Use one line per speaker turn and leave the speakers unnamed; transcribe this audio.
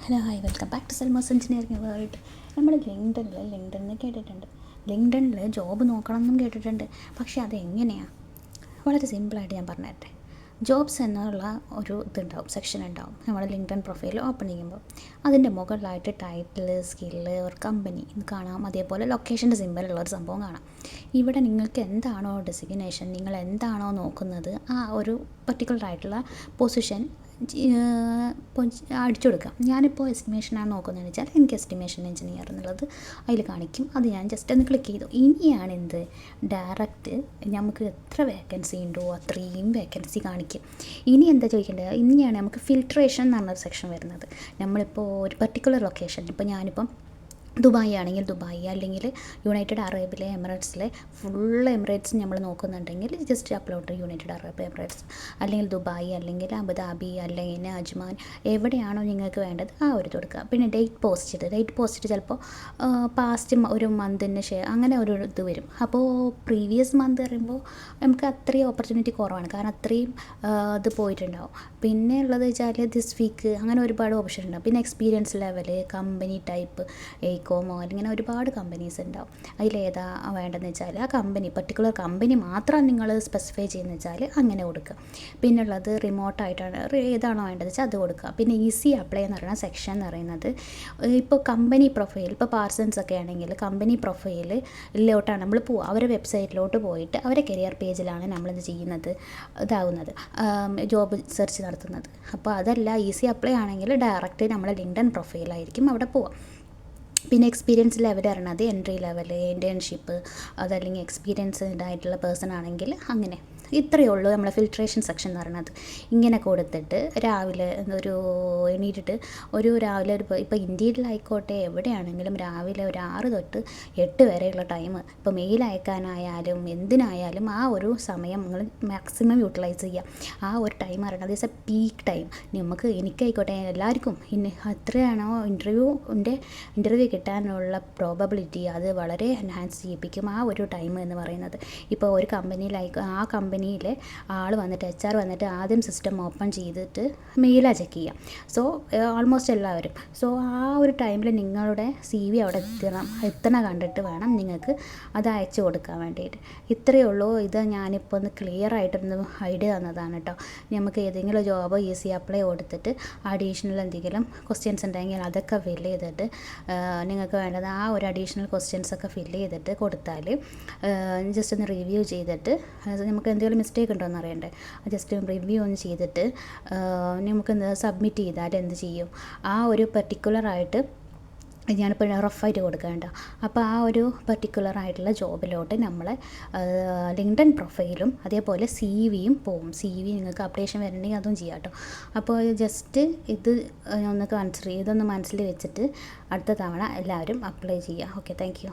Hello hi welcome back to Salmos engineering world. നമ്മൾ ലിങ്ക്ഡണിൽ കേട്ടിട്ടുണ്ട്. ലിങ്ക്ഡണിൽ ജോബ് നോക്കണം എന്നും കേട്ടിട്ടുണ്ട്. പക്ഷേ അതെങ്ങനെയാണ്? വളരെ സിമ്പിളായിട്ട് ഞാൻ പറഞ്ഞുതരട്ടെ. ജോബ്സ് എന്നുള്ള ഒരു ഇതുണ്ടാവും, സെക്ഷൻ ഉണ്ടാവും നമ്മൾ ലിങ്ക്ഡൺ പ്രൊഫൈൽ ഓപ്പൺ ചെയ്യുമ്പോൾ. അതിൻ്റെ മുകളിലായിട്ട് ടൈറ്റിൽ, സ്കില്ല്, ഒരു കമ്പനി ഇത് കാണാം. അതേപോലെ ലൊക്കേഷൻ്റെ സിമ്പിളുള്ള ഒരു സംഭവം കാണാം. ഇവിടെ നിങ്ങൾക്ക് എന്താണോ ഡെസിഗ്നേഷൻ, നിങ്ങൾ എന്താണോ നോക്കുന്നത് ആ ഒരു പർട്ടിക്കുലർ ആയിട്ടുള്ള പൊസിഷൻ അടിച്ചു കൊടുക്കാം. ഞാനിപ്പോൾ എസ്റ്റിമേഷനാണ് നോക്കുന്നതെന്ന് വെച്ചാൽ എനിക്ക് എസ്റ്റിമേഷൻ എഞ്ചിനീയർ എന്നുള്ളത് അതിൽ കാണിക്കും. അത് ഞാൻ ജസ്റ്റ് ഒന്ന് ക്ലിക്ക് ചെയ്തു. ഇനിയാണ് എന്ത്, ഡയറക്റ്റ് നമുക്ക് എത്ര വേക്കൻസി ഉണ്ടോ അത്രയും വേക്കൻസി കാണിക്കും. ഇനി എന്താ ചോദിക്കേണ്ടത്, ഇനിയാണ് നമുക്ക് ഫിൽട്രേഷൻ എന്ന് പറഞ്ഞൊരു സെക്ഷൻ വരുന്നത്. നമ്മളിപ്പോൾ ഒരു പർട്ടിക്കുലർ ലൊക്കേഷൻ, ഇപ്പോൾ ഞാനിപ്പം ദുബായ് ആണെങ്കിൽ ദുബായ്, അല്ലെങ്കിൽ യുണൈറ്റഡ് അറബിലെ എമിറേറ്റ്സിലെ ഫുൾ എമിറേറ്റ്സ് നമ്മൾ നോക്കുന്നുണ്ടെങ്കിൽ just upload united Arab Emirates, അല്ലെങ്കിൽ ദുബായ്, അല്ലെങ്കിൽ അബുദാബി, അല്ലെങ്കിൽ അജ്മാൻ, എവിടെയാണോ നിങ്ങൾക്ക് വേണ്ടത് ആ ഒരു കൊടുക്കുക. പിന്നെ ഡേറ്റ് പോസ്റ്റ് ചിലപ്പോൾ പാസ്റ്റ് ഒരു മന്തിന് അങ്ങനെ ഒരു ഇത് വരും. അപ്പോൾ പ്രീവിയസ് മന്ത് പറയുമ്പോൾ നമുക്ക് അത്രയും ഓപ്പർച്യൂണിറ്റി കുറവാണ്, കാരണം അത്രയും ഇത് പോയിട്ടുണ്ടാവും. പിന്നെ ഉള്ളത് വെച്ചാൽ ദിസ് വീക്ക്, അങ്ങനെ ഒരുപാട് ഓപ്ഷൻ ഉണ്ടാവും. പിന്നെ എക്സ്പീരിയൻസ് ലെവല്, കമ്പനി ടൈപ്പ്, കോമോ, ഇങ്ങനെ ഒരുപാട് കമ്പനീസ് ഉണ്ടാവും. അതിലേതാ വേണ്ടതെന്ന് വെച്ചാൽ ആ കമ്പനി, പർട്ടിക്കുലർ കമ്പനി മാത്രം നിങ്ങൾ സ്പെസിഫൈ ചെയ്യുന്നത് വെച്ചാൽ അങ്ങനെ കൊടുക്കുക. പിന്നെ ഉള്ളത് റിമോട്ടായിട്ടാണ്, ഏതാണോ വേണ്ടത് വെച്ചാൽ അത് കൊടുക്കുക. പിന്നെ ഈസി അപ്ലൈ എന്ന് പറയുന്ന സെക്ഷൻ എന്ന് പറയുന്നത്, ഇപ്പോൾ കമ്പനി പ്രൊഫൈൽ, ഇപ്പോൾ പാർസൺസ് ഒക്കെ ആണെങ്കിൽ കമ്പനി പ്രൊഫൈലിലോട്ടാണ് നമ്മൾ പോവുക. അവരുടെ വെബ്സൈറ്റിലോട്ട് പോയിട്ട് അവരെ കരിയർ പേജിലാണ് നമ്മളിത് ചെയ്യുന്നത്, ഇതാവുന്നത്, ജോബ് സെർച്ച് നടത്തുന്നത്. അപ്പോൾ അതല്ല, ഈസി അപ്ലൈ ആണെങ്കിൽ ഡയറക്റ്റ് നമ്മൾ ലിങ്ക്ഡൺ പ്രൊഫൈലായിരിക്കും അവിടെ പോവുക. പിന്നെ എക്സ്പീരിയൻസ് ലെവൽ അറിയണത് എൻട്രി ലെവൽ, ഇൻറ്റേൺഷിപ്പ്, അതല്ലെങ്കിൽ എക്സ്പീരിയൻസ്ഡ് ആയിട്ടുള്ള പേഴ്സൺ ആണെങ്കിൽ അങ്ങനെ. ഇത്രയേ ഉള്ളൂ നമ്മളെ ഫിൽട്രേഷൻ സെക്ഷൻ എന്ന് പറയുന്നത്. ഇങ്ങനെ കൊടുത്തിട്ട് രാവിലെ എണീറ്റിട്ട് രാവിലെ ഇപ്പോൾ ഇന്ത്യയിലായിക്കോട്ടെ എവിടെയാണെങ്കിലും രാവിലെ 6 തൊട്ട് 8 വരെയുള്ള ടൈം, ഇപ്പോൾ മെയിൽ അയക്കാനായാലും എന്തിനായാലും ആ ഒരു സമയം നിങ്ങൾ മാക്സിമം യൂട്ടിലൈസ് ചെയ്യുക. ആ ഒരു ടൈം അറിയണത് ഈസ് എ പീക്ക് ടൈം. എനിക്കായിക്കോട്ടെ എല്ലാവർക്കും എത്രയാണോ ഇൻ്റർവ്യൂ കിട്ടാനുള്ള പ്രോബബിലിറ്റി അത് വളരെ എൻഹാൻസ് ചെയ്യിപ്പിക്കും ആ ഒരു ടൈം എന്ന് പറയുന്നത്. ഇപ്പോൾ ഒരു ആ കമ്പനിയിലെ ആൾ വന്നിട്ട്, HR വന്നിട്ട് ആദ്യം സിസ്റ്റം ഓപ്പൺ ചെയ്തിട്ട് മെയിലാണ് ചെക്ക് ചെയ്യുക. സോ ഓൾമോസ്റ്റ് എല്ലാവരും. സോ ആ ഒരു ടൈമിൽ നിങ്ങളുടെ CV അവിടെ എത്തണ കണ്ടിട്ട് വേണം നിങ്ങൾക്ക് അത് അയച്ചു കൊടുക്കാൻ വേണ്ടിയിട്ട്. ഇത്രയേ ഉള്ളൂ. ഇത് ഞാനിപ്പോൾ ഒന്ന് ക്ലിയർ ആയിട്ടൊന്ന് ഐഡിയ തന്നതാണ് കേട്ടോ. നമുക്ക് ഏതെങ്കിലും ജോബ് ഈസി അപ്ലൈ കൊടുത്തിട്ട് അഡീഷണൽ എന്തെങ്കിലും ക്വസ്റ്റ്യൻസ് ഉണ്ടെങ്കിൽ അതൊക്കെ ഫില്ല് ചെയ്തിട്ട് നിങ്ങൾക്ക് വേണ്ടത് ആ ഒരു അഡീഷണൽ ക്വസ്റ്റ്യൻസൊക്കെ ഫില്ല് ചെയ്തിട്ട് കൊടുത്താൽ ജസ്റ്റ് ഒന്ന് റിവ്യൂ ചെയ്തിട്ട് നമുക്ക് എന്തെങ്കിലും മിസ്റ്റേക്ക് ഉണ്ടോ എന്ന് അറിയണ്ടേ, ജസ്റ്റ് റിവ്യൂ ഒന്ന് ചെയ്തിട്ട് നമുക്ക് സബ്മിറ്റ് ചെയ്താൽ എന്ത് ചെയ്യും, ആ ഒരു പർട്ടിക്കുലറായിട്ട് ഞാനിപ്പോൾ റഫായിട്ട് കൊടുക്കേണ്ട. അപ്പോൾ ആ ഒരു പർട്ടിക്കുലർ ആയിട്ടുള്ള ജോബിലോട്ട് നമ്മളെ ലിങ്ക്ഡൺ പ്രൊഫൈലും അതേപോലെ CV പോവും. CV നിങ്ങൾക്ക് അപ്ഡേഷൻ വരണമെങ്കിൽ അതും ചെയ്യാം കേട്ടോ. അപ്പോൾ ജസ്റ്റ് ഇതൊന്ന് മനസ്സിൽ വെച്ചിട്ട് അടുത്ത തവണ എല്ലാവരും അപ്ലൈ ചെയ്യുക. Okay, thank you.